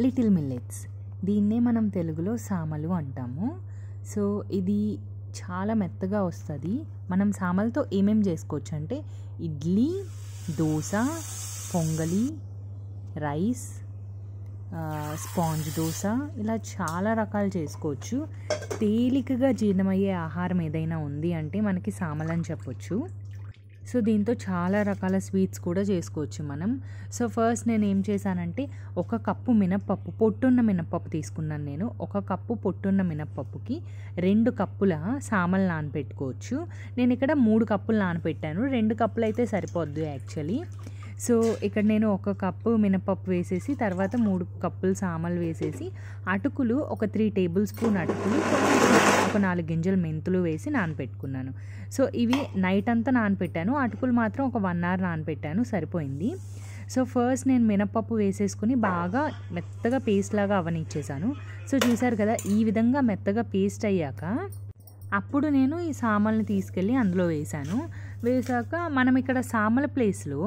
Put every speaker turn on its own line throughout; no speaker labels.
Little millets. దీన్నే మనం తెలుగులో సామలు అంటాము. సో ఇది చాలా మెత్తగా వస్తుంది. మనం సామలతో ఏమేమి చేసుకోవచ్చు అంటే ఇడ్లీ, దోశ, పొంగలి, రైస్, స్పాంజ్ దోశ, ఇలా చాలా రకాలు చేసుకోవచ్చు. తేలికగా జీర్ణమయ్యే ఆహారం ఏదైనా ఉంది అంటే మనకి సామలని చెప్పొచ్చు. సో దీంతో చాలా రకాల స్వీట్స్ కూడా చేసుకోవచ్చు మనం. సో ఫస్ట్ నేను ఏం చేశానంటే 1 కప్పు మినప్పప్పు, పొట్టున్న మినప్పప్పు తీసుకున్నాను నేను. 1 కప్పు పొట్టున్న మినప్పప్పుకి 2 కప్పుల సామలు నానపెట్టుకోవచ్చు. నేను ఇక్కడ 3 కప్పులు నానపెట్టాను. 2 కప్పులు అయితే సరిపోద్దు యాక్చువల్లీ. సో ఇక్కడ నేను 1 కప్పు మినపప్పు వేసేసి తర్వాత 3 కప్పులు సామలు వేసేసి అటుకులు ఒక 3 టేబుల్ స్పూన్ అటుకులు, ఒక 4 గింజలు మెంతులు వేసి నానపెట్టుకున్నాను. సో ఇవి నైట్ అంతా నానపెట్టాను. అటుకులు మాత్రం ఒక 1 అవర్ నానపెట్టాను, సరిపోయింది. సో ఫస్ట్ నేను మినపప్పు వేసేసుకుని బాగా మెత్తగా పేస్ట్ లాగా అవనిచ్చేసాను. సో చూసారు కదా, ఈ విధంగా మెత్తగా పేస్ట్ అయ్యాక అప్పుడు నేను ఈ సామల్ని తీసుకెళ్ళి అందులో వేసాక మనం ఇక్కడ సామల ప్లేస్లో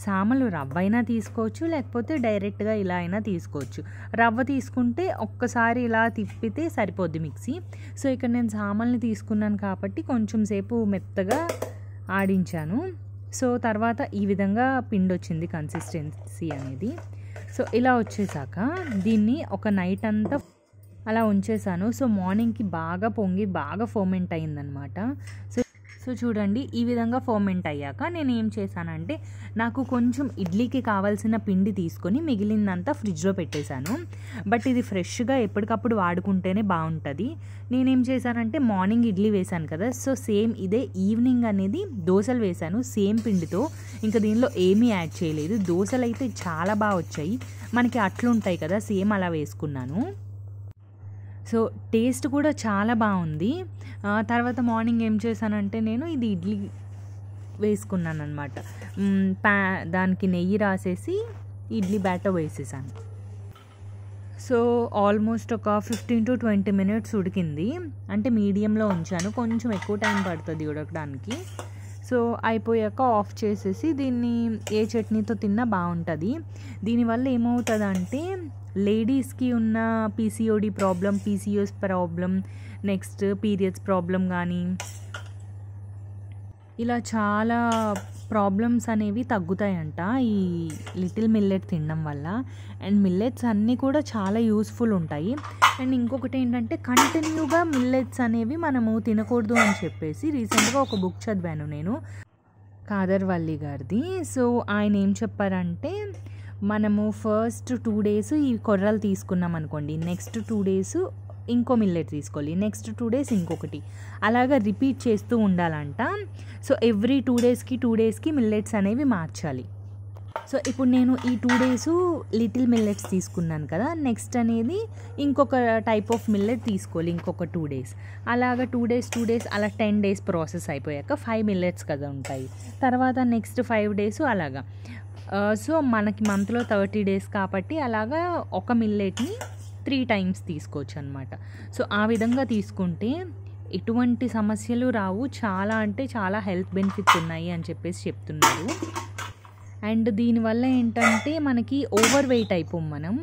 సామలు రవ్వ అయినా తీసుకోవచ్చు, లేకపోతే డైరెక్ట్గా ఇలా అయినా తీసుకోవచ్చు. రవ్వ తీసుకుంటే ఒక్కసారి ఇలా తిప్పితే సరిపోద్ది మిక్సీ. సో ఇక్కడ నేను సామల్ని తీసుకున్నాను కాబట్టి కొంచెం సేపు మెత్తగా ఆడించాను. సో తర్వాత ఈ విధంగా పిండి వచ్చింది కన్సిస్టెన్సీ అనేది. సో ఇలా వచ్చేసాక దీన్ని ఒక నైట్ అంతా అలా ఉంచేసాను. సో మార్నింగ్కి బాగా పొంగి బాగా ఫర్మెంట్ అయిందనమాట. సో చూడండి, ఈ విధంగా ఫర్మెంట్ అయ్యాక నేను ఏం చేశానంటే నాకు కొంచెం ఇడ్లీకి కావాల్సిన పిండి తీసుకొని మిగిలిందంతా ఫ్రిడ్జ్లో పెట్టేశాను. బట్ ఇది ఫ్రెష్గా ఎప్పటికప్పుడు వాడుకుంటేనే బాగుంటుంది. నేనేం చేశానంటే మార్నింగ్ ఇడ్లీ వేశాను కదా, సో సేమ్ ఇదే ఈవినింగ్ అనేది దోశలు వేశాను సేమ్ పిండితో. ఇంకా దీనిలో ఏమీ యాడ్ చేయలేదు. దోశలు అయితే చాలా బాగా వచ్చాయి. మనకి అట్లుంటాయి కదా, సేమ్ అలా వేసుకున్నాను. సో టేస్ట్ కూడా చాలా బాగుంది. తర్వాత మార్నింగ్ ఏం చేశానంటే నేను ఇది ఇడ్లీ వేసుకున్నాను అనమాట. దానికి నెయ్యి రాసేసి ఇడ్లీ బ్యాటర్ వేసేసాను. సో ఆల్మోస్ట్ ఒక 15 to 20 minutes ఉడికింది. అంటే మీడియంలో ఉంచాను, కొంచెం ఎక్కువ టైం పడుతుంది ఉడకడానికి. సో అయిపోయాక ఆఫ్ చేసేసి దీన్ని ఏ చట్నీతో తిన్నా బాగుంటుంది. దీనివల్ల ఏమవుతుందంటే లేడీస్కి ఉన్న PCOD problem, PCOS problem, next periods problem కానీ ఇలా చాలా ప్రాబ్లమ్స్ అనేవి తగ్గుతాయంట ఈ లిటిల్ మిల్లెట్ తినడం వల్ల. అండ్ మిల్లెట్స్ అన్నీ కూడా చాలా యూస్ఫుల్ ఉంటాయి. అండ్ ఇంకొకటి ఏంటంటే కంటిన్యూగా మిల్లెట్స్ అనేవి మనము తినకూడదు అని చెప్పేసి రీసెంట్గా ఒక బుక్ చదివాను నేను, కాదర్వల్లి గారిది. సో ఆయన ఏం చెప్పారంటే మనము ఫస్ట్ 2 days ఈ కొర్రలు తీసుకున్నాం అనుకోండి, నెక్స్ట్ 2 days ఇంకో మిల్లెట్ తీసుకోవాలి, నెక్స్ట్ 2 days ఇంకొకటి, అలాగా రిపీట్ చేస్తూ ఉండాలంట. సో ఎవ్రీ 2 daysకి మిల్లెట్స్ అనేవి మార్చాలి. సో ఇప్పుడు నేను ఈ 2 days లిటిల్ మిల్లెట్స్ తీసుకున్నాను కదా, నెక్స్ట్ అనేది ఇంకొక టైప్ ఆఫ్ మిల్లెట్ తీసుకోవాలి ఇంకొక 2 days. అలాగా 2 days అలా 10 days ప్రాసెస్ అయిపోయాక 5 మిల్లెట్స్ కదా ఉంటాయి. తర్వాత నెక్స్ట్ 5 days అలాగా. సో మనకి మంత్లో 30 days కాబట్టి అలాగా ఒక మిల్లెట్ని 3 times తీసుకోవచ్చు అనమాట. సో ఆ విధంగా తీసుకుంటే ఎటువంటి సమస్యలు రావు. చాలా అంటే చాలా హెల్త్ బెనిఫిట్స్ ఉన్నాయి అని చెప్పేసి చెప్తున్నారు. అండ్ దీనివల్ల ఏంటంటే మనకి ఓవర్ వెయిట్ అయిపోం మనం.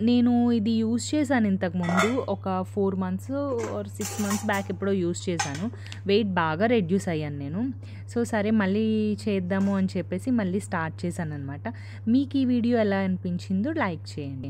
నేను ఇది యూజ్ చేశాను ఇంతకుముందు ఒక 4 months or 6 months బ్యాక్ ఎప్పుడో యూజ్ చేశాను. వెయిట్ బాగా రెడ్యూస్ అయ్యాను నేను. సో సరే మళ్ళీ చేద్దాము అని చెప్పేసి మళ్ళీ స్టార్ట్ చేశాను అనమాట. మీకు ఈ వీడియో ఎలా అనిపించిందో లైక్ చేయండి.